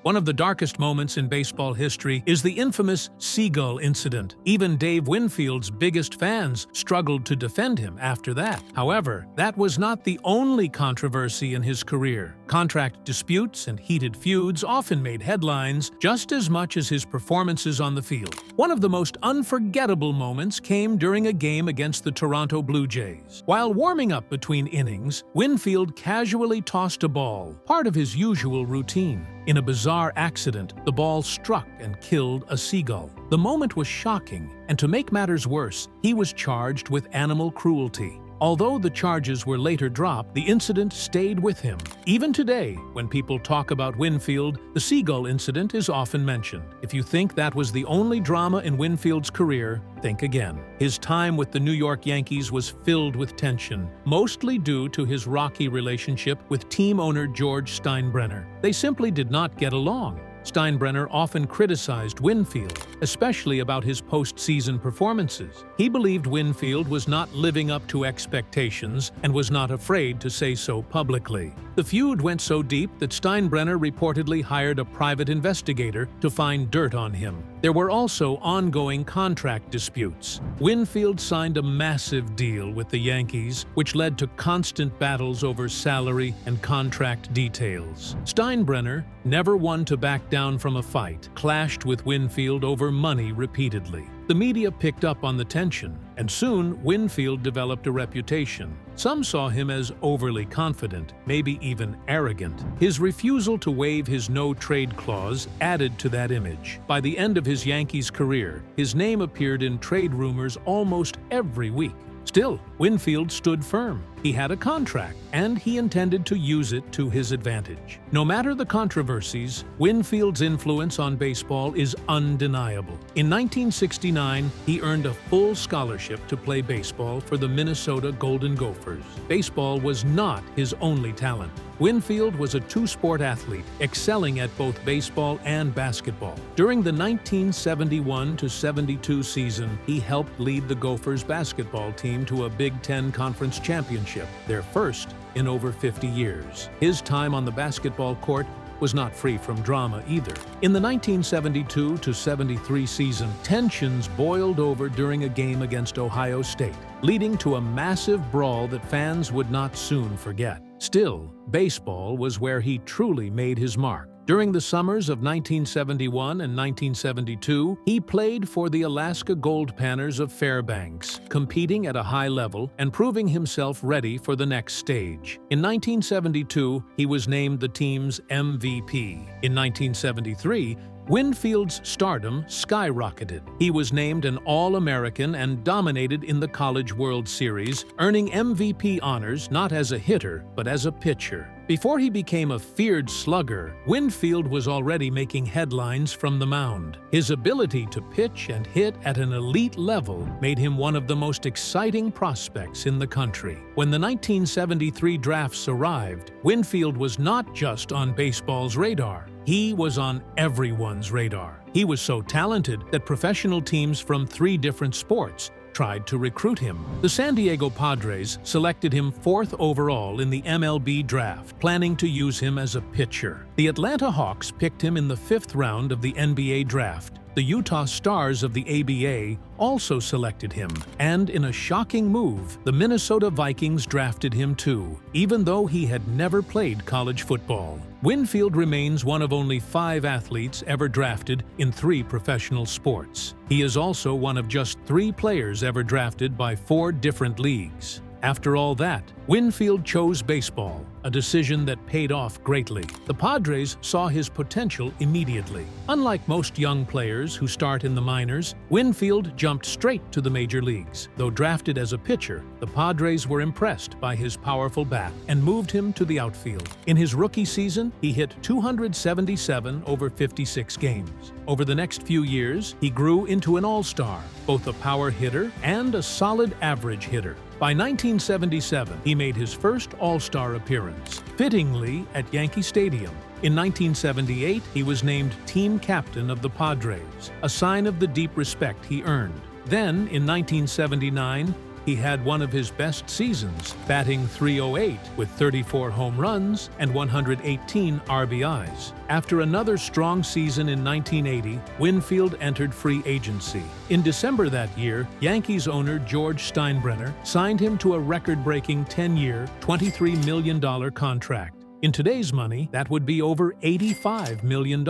One of the darkest moments in baseball history is the infamous seagull incident. Even Dave Winfield's biggest fans struggled to defend him after that. However, that was not the only controversy in his career. Contract disputes and heated feuds often made headlines just as much as his performances on the field. One of the most unforgettable moments came during a game against the Toronto Blue Jays. While warming up between innings, Winfield casually tossed a ball, part of his usual routine. In a bizarre accident, the ball struck and killed a seagull. The moment was shocking, and to make matters worse, he was charged with animal cruelty. Although the charges were later dropped, the incident stayed with him. Even today, when people talk about Winfield, the seagull incident is often mentioned. If you think that was the only drama in Winfield's career, think again. His time with the New York Yankees was filled with tension, mostly due to his rocky relationship with team owner George Steinbrenner. They simply did not get along. Steinbrenner often criticized Winfield, especially about his postseason performances. He believed Winfield was not living up to expectations and was not afraid to say so publicly. The feud went so deep that Steinbrenner reportedly hired a private investigator to find dirt on him. There were also ongoing contract disputes. Winfield signed a massive deal with the Yankees, which led to constant battles over salary and contract details. Steinbrenner, never one to back down from a fight, clashed with Winfield over money repeatedly. The media picked up on the tension, and soon Winfield developed a reputation. Some saw him as overly confident, maybe even arrogant. His refusal to waive his no-trade clause added to that image. By the end of his Yankees career, his name appeared in trade rumors almost every week. Still, Winfield stood firm. He had a contract, and he intended to use it to his advantage. No matter the controversies, Winfield's influence on baseball is undeniable. In 1969, he earned a full scholarship to play baseball for the Minnesota Golden Gophers. Baseball was not his only talent. Winfield was a two-sport athlete, excelling at both baseball and basketball. During the 1971-72 season, he helped lead the Gophers basketball team to a Big Ten Conference championship, their first in over 50 years. His time on the basketball court was not free from drama either. In the 1972-73 season, tensions boiled over during a game against Ohio State, leading to a massive brawl that fans would not soon forget. Still, baseball was where he truly made his mark. During the summers of 1971 and 1972, he played for the Alaska Gold Panners of Fairbanks, competing at a high level and proving himself ready for the next stage. In 1972, he was named the team's MVP. In 1973, Winfield's stardom skyrocketed. He was named an All-American and dominated in the College World Series, earning MVP honors not as a hitter, but as a pitcher. Before he became a feared slugger, Winfield was already making headlines from the mound. His ability to pitch and hit at an elite level made him one of the most exciting prospects in the country. When the 1973 drafts arrived, Winfield was not just on baseball's radar. He was on everyone's radar. He was so talented that professional teams from 3 different sports tried to recruit him. The San Diego Padres selected him 4th overall in the MLB draft, planning to use him as a pitcher. The Atlanta Hawks picked him in the 5th round of the NBA draft. The Utah Stars of the ABA also selected him, and in a shocking move, the Minnesota Vikings drafted him too, even though he had never played college football. Winfield remains one of only 5 athletes ever drafted in 3 professional sports. He is also one of just 3 players ever drafted by 4 different leagues. After all that, Winfield chose baseball, a decision that paid off greatly. The Padres saw his potential immediately. Unlike most young players who start in the minors, Winfield jumped straight to the major leagues. Though drafted as a pitcher, the Padres were impressed by his powerful bat and moved him to the outfield. In his rookie season, he hit 277 over 56 games. Over the next few years, he grew into an all-star, both a power hitter and a solid average hitter. By 1977, he made his first All-Star appearance, fittingly at Yankee Stadium. In 1978, he was named team captain of the Padres, a sign of the deep respect he earned. Then, in 1979, he had one of his best seasons, batting .308 with 34 home runs and 118 RBIs. After another strong season in 1980, Winfield entered free agency. In December that year, Yankees owner George Steinbrenner signed him to a record-breaking 10-year, $23 million contract. In today's money, that would be over $85 million.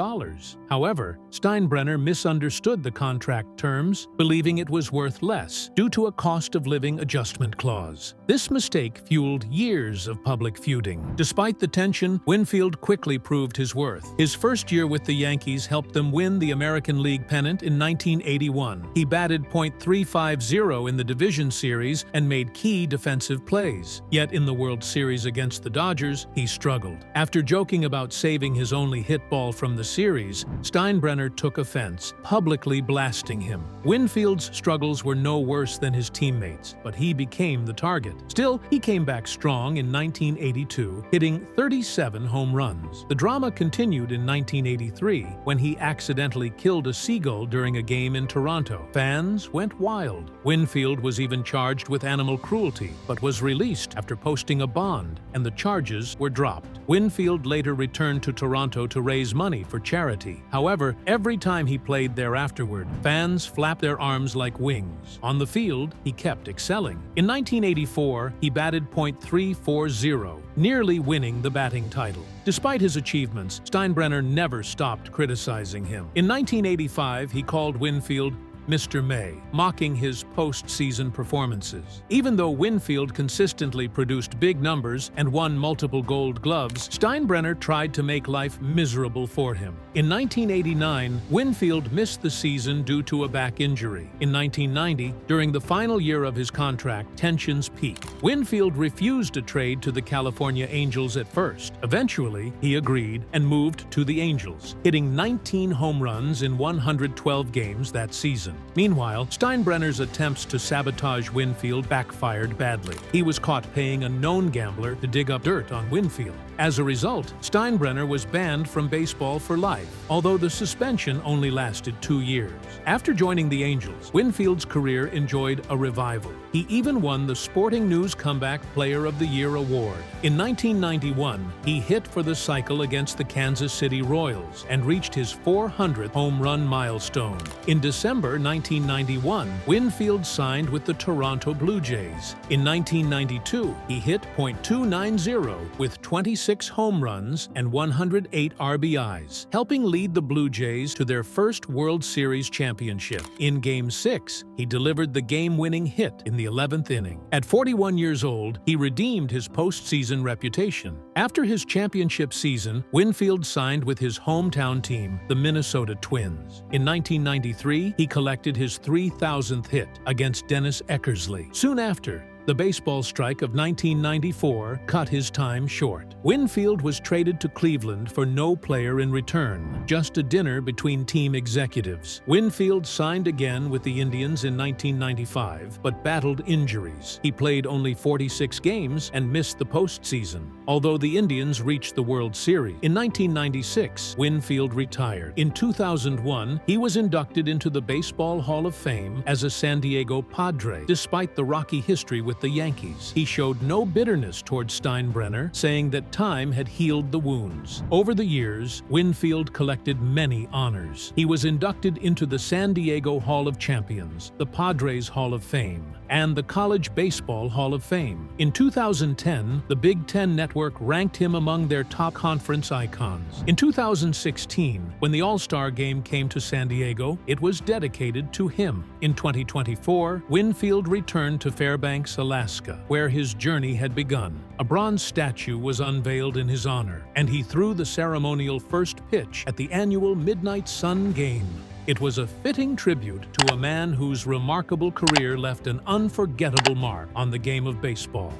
However, Steinbrenner misunderstood the contract terms, believing it was worth less due to a cost of living adjustment clause. This mistake fueled years of public feuding. Despite the tension, Winfield quickly proved his worth. His first year with the Yankees helped them win the American League pennant in 1981. He batted .350 in the division series and made key defensive plays. Yet in the World Series against the Dodgers, he struggled. After joking about saving his only hit ball from the series, Steinbrenner took offense, publicly blasting him. Winfield's struggles were no worse than his teammates, but he became the target. Still, he came back strong in 1982, hitting 37 home runs. The drama continued in 1983, when he accidentally killed a seagull during a game in Toronto. Fans went wild. Winfield was even charged with animal cruelty, but was released after posting a bond, and the charges were dropped. Winfield later returned to Toronto to raise money for charity. However, every time he played there afterward, fans flapped their arms like wings. On the field, he kept excelling. In 1984, he batted .340, nearly winning the batting title. Despite his achievements, Steinbrenner never stopped criticizing him. In 1985, he called Winfield Mr. May, mocking his postseason performances. Even though Winfield consistently produced big numbers and won multiple Gold Gloves, Steinbrenner tried to make life miserable for him. In 1989, Winfield missed the season due to a back injury. In 1990, during the final year of his contract, tensions peaked. Winfield refused a trade to the California Angels at first. Eventually, he agreed and moved to the Angels, hitting 19 home runs in 112 games that season. Meanwhile, Steinbrenner's attempts to sabotage Winfield backfired badly. He was caught paying a known gambler to dig up dirt on Winfield. As a result, Steinbrenner was banned from baseball for life, although the suspension only lasted 2 years. After joining the Angels, Winfield's career enjoyed a revival. He even won the Sporting News Comeback Player of the Year award. In 1991, he hit for the cycle against the Kansas City Royals and reached his 400th home run milestone. In December 1991, Winfield signed with the Toronto Blue Jays. In 1992, he hit .290 with 26 home runs and 108 RBIs, helping lead the Blue Jays to their first World Series championship. In Game 6, he delivered the game-winning hit in the 11th inning. At 41 years old, he redeemed his postseason reputation. After his championship season, Winfield signed with his hometown team, the Minnesota Twins. In 1993, he collected his 3,000th hit against Dennis Eckersley. Soon after, the baseball strike of 1994 cut his time short. Winfield was traded to Cleveland for no player in return, just a dinner between team executives. Winfield signed again with the Indians in 1995, but battled injuries. He played only 46 games and missed the postseason, although the Indians reached the World Series. In 1996, Winfield retired. In 2001, he was inducted into the Baseball Hall of Fame as a San Diego Padre. Despite the rocky history with the Yankees, he showed no bitterness towards Steinbrenner, saying that time had healed the wounds. Over the years, Winfield collected many honors. He was inducted into the San Diego Hall of Champions, the Padres Hall of Fame, and the College Baseball Hall of Fame. In 2010, the Big Ten Network ranked him among their top conference icons. In 2016, when the All-Star Game came to San Diego, it was dedicated to him. In 2024, Winfield returned to Fairbanks, Alaska, where his journey had begun. A bronze statue was unveiled in his honor, and he threw the ceremonial first pitch at the annual Midnight Sun Game. It was a fitting tribute to a man whose remarkable career left an unforgettable mark on the game of baseball.